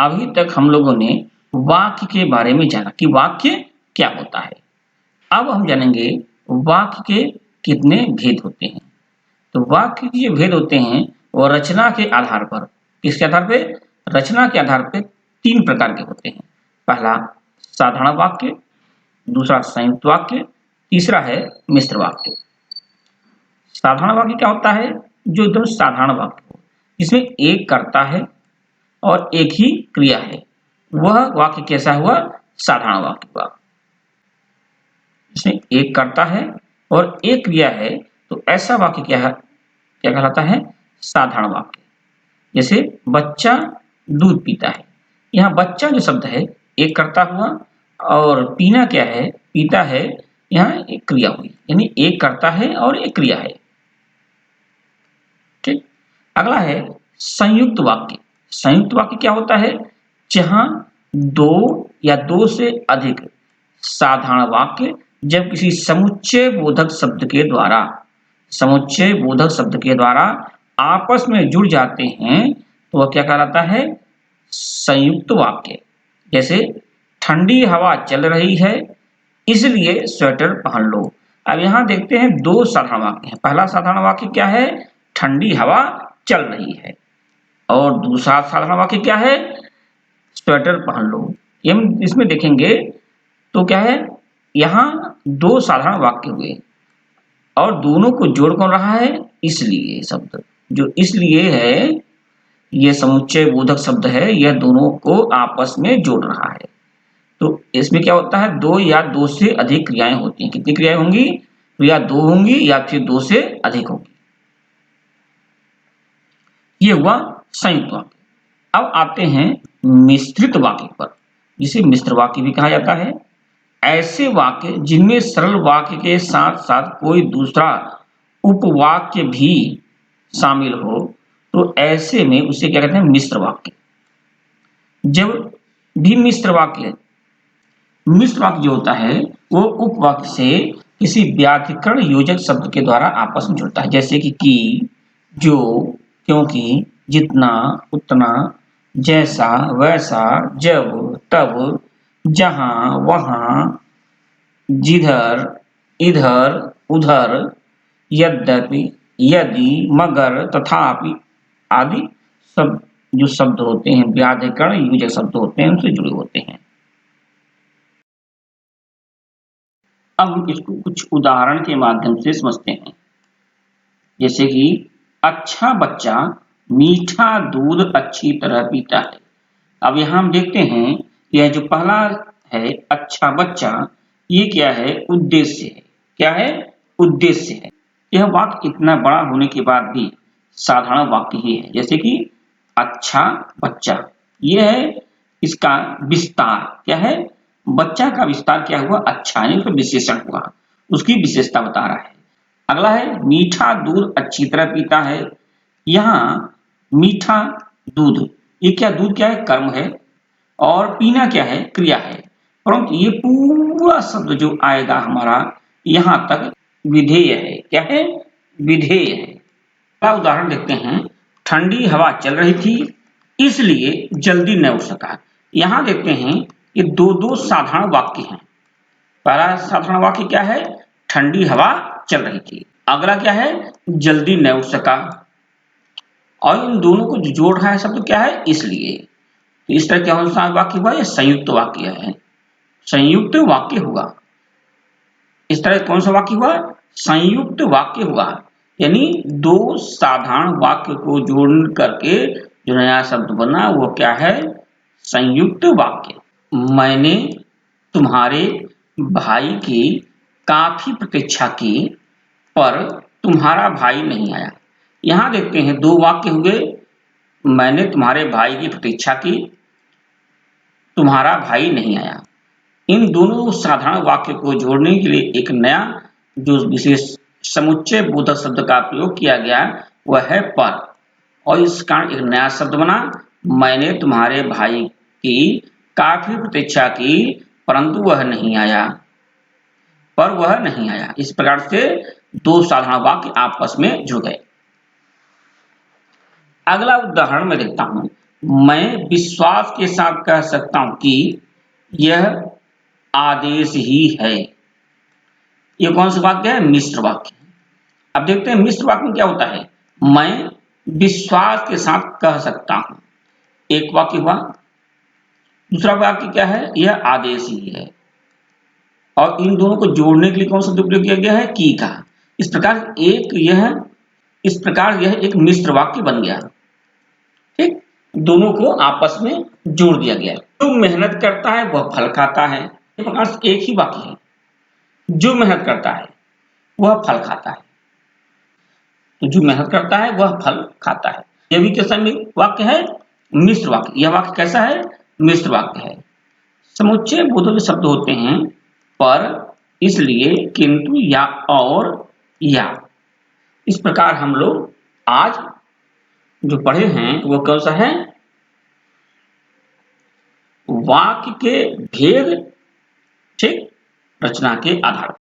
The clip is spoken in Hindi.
अभी तक हम लोगों ने वाक्य के बारे में जाना कि वाक्य क्या होता है। अब हम जानेंगे वाक्य के कितने भेद होते हैं। तो वाक्य के जो भेद होते हैं वो रचना के आधार पर, किसके आधार पे? रचना के आधार पे 3 प्रकार के होते हैं। पहला साधारण वाक्य, दूसरा संयुक्त वाक्य, तीसरा है मिश्र वाक्य। साधारण वाक्य क्या होता है? जो एकदम साधारण वाक्य हो, जिसमें एक कर्ता है और एक ही क्रिया है, वह वाक्य कैसा हुआ? साधारण वाक्य हुआ। इसमें एक कर्ता है और एक क्रिया है, तो ऐसा वाक्य क्या है, क्या कहलाता है? साधारण वाक्य। जैसे बच्चा दूध पीता है, यहाँ बच्चा जो शब्द है एक कर्ता हुआ और पीना क्या है? पीता है, यहाँ एक क्रिया हुई, यानी एक कर्ता है और एक क्रिया है। ठीक। अगला है संयुक्त वाक्य। संयुक्त वाक्य क्या होता है? जहां दो या दो से अधिक साधारण वाक्य जब किसी समुच्चय बोधक शब्द के द्वारा, समुच्चय बोधक शब्द के द्वारा आपस में जुड़ जाते हैं तो वह क्या कहलाता है? संयुक्त वाक्य। जैसे ठंडी हवा चल रही है इसलिए स्वेटर पहन लो। अब यहाँ देखते हैं 2 साधारण वाक्य हैं। पहला साधारण वाक्य क्या है? ठंडी हवा चल रही है। और दूसरा साधारण वाक्य क्या है? स्वेटर पहन लो। इसमें देखेंगे तो क्या है? यहाँ 2 साधारण वाक्य हुए और दोनों को जोड़ कौन रहा है? इसलिए शब्द। जो इसलिए है, ये समुच्चय बोधक शब्द है, यह दोनों को आपस में जोड़ रहा है। तो इसमें क्या होता है? 2 या 2 से अधिक क्रियाएं होती हैं। कितनी क्रियाएं होंगी? या 2 होंगी या फिर 2 से अधिक होंगी। ये हुआ संयुक्त वाक्य। अब आते हैं मिश्रित वाक्य पर, जिसे मिश्र वाक्य भी कहा जाता है। ऐसे वाक्य जिनमें सरल वाक्य के साथ साथ कोई दूसरा उपवाक्य भी शामिल हो, तो ऐसे में उसे क्या कहते हैं? मिश्र वाक्य। जब भी मिश्र वाक्य जो होता है वो उपवाक्य से किसी व्याकरण योजक शब्द के द्वारा आपस में जुड़ता है। जैसे कि, जो, क्योंकि, जितना, उतना, जैसा, वैसा, जब, तब, जहां, वहां, जिधर, इधर, उधर, यद्यपि, यदि, मगर, तथापि आदि सब जो शब्द होते हैं, व्याकरण योजक शब्द होते हैं, उनसे जुड़े होते हैं। अब हम इसको कुछ उदाहरण के माध्यम से समझते हैं। जैसे कि अच्छा बच्चा मीठा दूध अच्छी तरह पीता है। अब यहाँ हम देखते हैं, यह जो पहला है अच्छा बच्चा, ये क्या है? उद्देश्य है। क्या है? उद्देश्य है। यह वाक्य इतना बड़ा होने के बाद भी साधारण वाक्य ही है। जैसे कि अच्छा बच्चा, यह है इसका विस्तार। क्या है? बच्चा का विस्तार क्या हुआ? अच्छा, यानी उसका विशेषण हुआ, उसकी विशेषता बता रहा है। अगला है मीठा दूध अच्छी तरह पीता है। यहाँ मीठा दूध, ये क्या? दूध क्या है? कर्म है और पीना क्या है? क्रिया है। परंतु ये पूरा शब्द जो आएगा हमारा यहाँ तक विधेय है। क्या है? विधेय है। अगला उदाहरण देखते हैं। ठंडी हवा चल रही थी इसलिए जल्दी न उठ सका। यहाँ देखते हैं ये 2 साधारण वाक्य हैं। पहला साधारण वाक्य क्या है? ठंडी हवा चल रही थी। अगला क्या है? जल्दी न उठ सका। और इन दोनों को जोड़ रहा है शब्द क्या है? इसलिए। तो इस तरह कौन सा वाक्य हुआ? यह संयुक्त वाक्य है। संयुक्त वाक्य हुआ। इस तरह कौन सा वाक्य हुआ? संयुक्त वाक्य हुआ। यानी 2 साधारण वाक्य को जोड़ करके जो नया शब्द बना वो क्या है? संयुक्त वाक्य। मैंने तुम्हारे भाई की काफी प्रतीक्षा की पर तुम्हारा भाई नहीं आया। यहाँ देखते हैं 2 वाक्य हुए। मैंने तुम्हारे भाई की प्रतीक्षा की, तुम्हारा भाई नहीं आया। इन दोनों साधारण वाक्य को जोड़ने के लिए एक नया जो विशेष समुच्चय बोधक शब्द का प्रयोग किया गया वह है पर, और इस कारण एक नया शब्द बना। मैंने तुम्हारे भाई की काफी प्रतीक्षा की परंतु वह नहीं आया, पर वह नहीं आया। इस प्रकार से 2 साधारण वाक्य आपस में जुड़ गए। अगला उदाहरण मैं देखता हूं। मैं विश्वास के साथ कह सकता हूं कि यह आदेश ही है। ये कौन सा वाक्य है? मिश्र वाक्य। अब देखते हैं मिश्र वाक्य में क्या होता है। मैं विश्वास के साथ कह सकता हूं, एक वाक्य हुआ। दूसरा वाक्य क्या है? यह आदेश ही है। और इन दोनों को जोड़ने के लिए कौन सा उपयोग किया गया है? की का। इस प्रकार यह एक मिश्र वाक्य बन गया। ठीक, दोनों को आपस में जोड़ दिया गया। जो मेहनत करता है वह फल खाता है। अर्थ एक ही वाक्य है। जो मेहनत करता है वह फल खाता है। तो जो मेहनत करता है वह फल खाता है। यह भी कैसा वाक्य है? मिश्र वाक्य। यह वाक्य कैसा है? मिश्र वाक्य है। समुच्चय बोधक शब्द होते हैं पर, इसलिए, किंतु, या, और, या। इस प्रकार हम लोग आज जो पढ़े हैं वो कौन सा है? वाक्य के भेद, ठीक, रचना के आधार पर।